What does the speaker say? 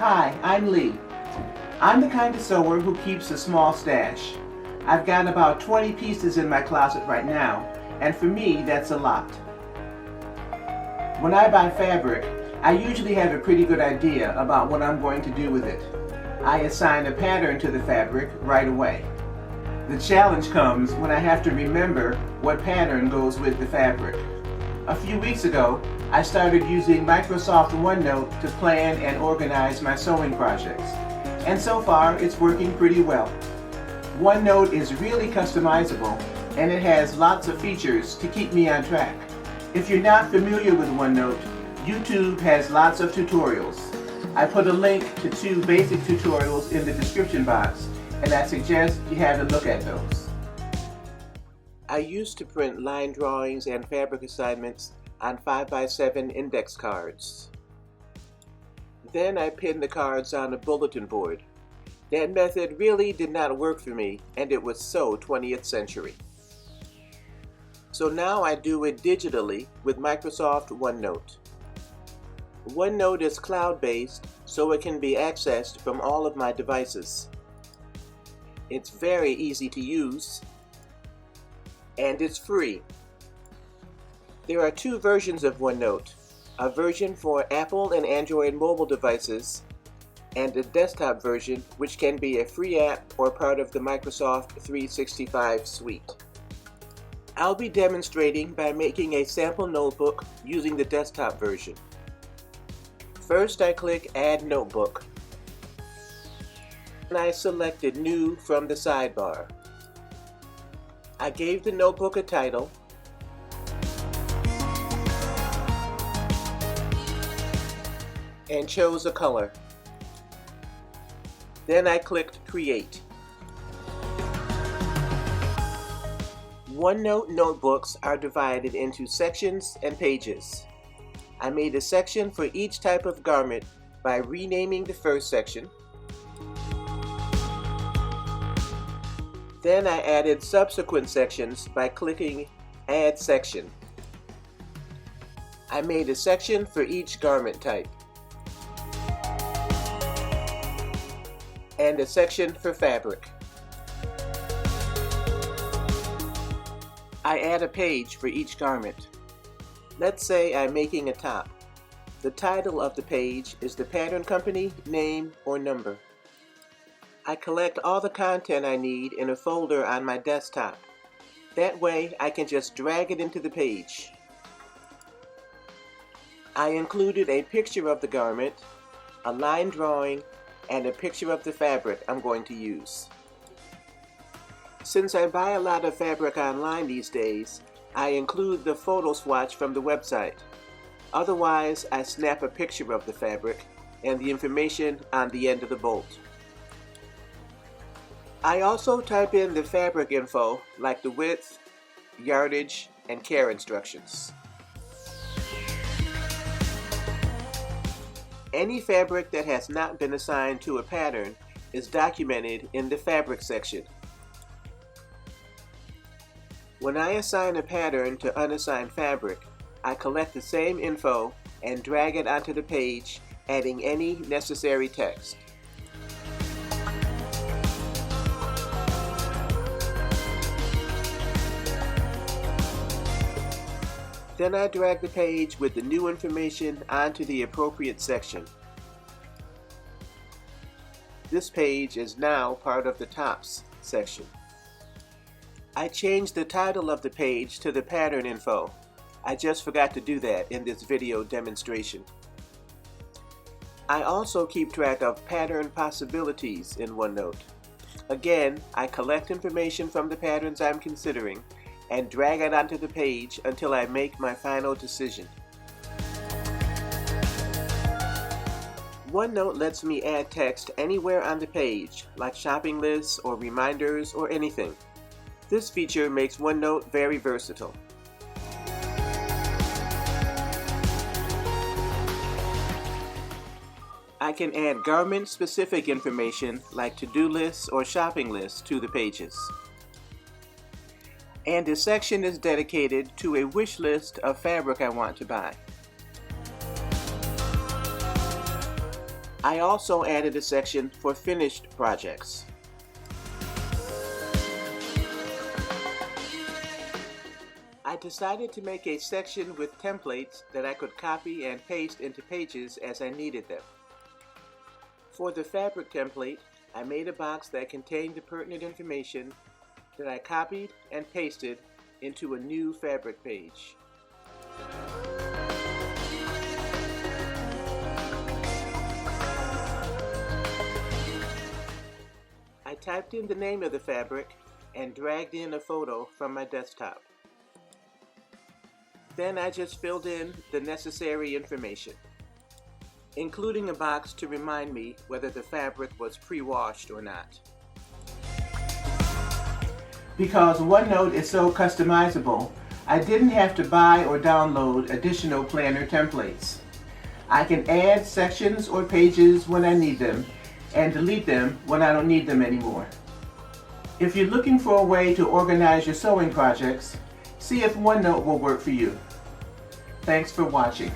Hi, I'm Lee. I'm the kind of sewer who keeps a small stash. I've got about 20 pieces in my closet right now, and for me, that's a lot. When I buy fabric, I usually have a pretty good idea about what I'm going to do with it. I assign a pattern to the fabric right away. The challenge comes when I have to remember what pattern goes with the fabric. A few weeks ago, I started using Microsoft OneNote to plan and organize my sewing projects. And so far, it's working pretty well. OneNote is really customizable, and it has lots of features to keep me on track. If you're not familiar with OneNote, YouTube has lots of tutorials. I put a link to 2 basic tutorials in the description box, and I suggest you have a look at those. I used to print line drawings and fabric assignments on 5x7 index cards. Then I pinned the cards on a bulletin board. That method really did not work for me, and it was so 20th century. So now I do it digitally with Microsoft OneNote. OneNote is cloud-based, so it can be accessed from all of my devices. It's very easy to use, and it's free. There are 2 versions of OneNote, a version for Apple and Android mobile devices, and a desktop version which can be a free app or part of the Microsoft 365 suite. I'll be demonstrating by making a sample notebook using the desktop version. First, I click Add Notebook, and I selected New from the sidebar. I gave the notebook a title, and chose a color. Then I clicked Create. OneNote notebooks are divided into sections and pages. I made a section for each type of garment by renaming the first section. Then I added subsequent sections by clicking Add Section. I made a section for each garment type, and a section for fabric. I add a page for each garment. Let's say I'm making a top. The title of the page is the pattern company, name, or number. I collect all the content I need in a folder on my desktop. That way I can just drag it into the page. I included a picture of the garment, a line drawing, and a picture of the fabric I'm going to use. Since I buy a lot of fabric online these days, I include the photo swatch from the website. Otherwise, I snap a picture of the fabric and the information on the end of the bolt. I also type in the fabric info like the width, yardage, and care instructions. Any fabric that has not been assigned to a pattern is documented in the fabric section. When I assign a pattern to unassigned fabric, I collect the same info and drag it onto the page, adding any necessary text. Then I drag the page with the new information onto the appropriate section. This page is now part of the Tops section. I changed the title of the page to the pattern info. I just forgot to do that in this video demonstration. I also keep track of pattern possibilities in OneNote. Again, I collect information from the patterns I'm considering and drag it onto the page until I make my final decision. OneNote lets me add text anywhere on the page, like shopping lists or reminders or anything. This feature makes OneNote very versatile. I can add garment-specific information like to-do lists or shopping lists to the pages. And a section is dedicated to a wish list of fabric I want to buy. I also added a section for finished projects. I decided to make a section with templates that I could copy and paste into pages as I needed them. For the fabric template, I made a box that contained the pertinent information that I copied and pasted into a new fabric page. I typed in the name of the fabric and dragged in a photo from my desktop. Then I just filled in the necessary information, including a box to remind me whether the fabric was pre-washed or not. Because OneNote is so customizable, I didn't have to buy or download additional planner templates. I can add sections or pages when I need them and delete them when I don't need them anymore. If you're looking for a way to organize your sewing projects, see if OneNote will work for you. Thanks for watching.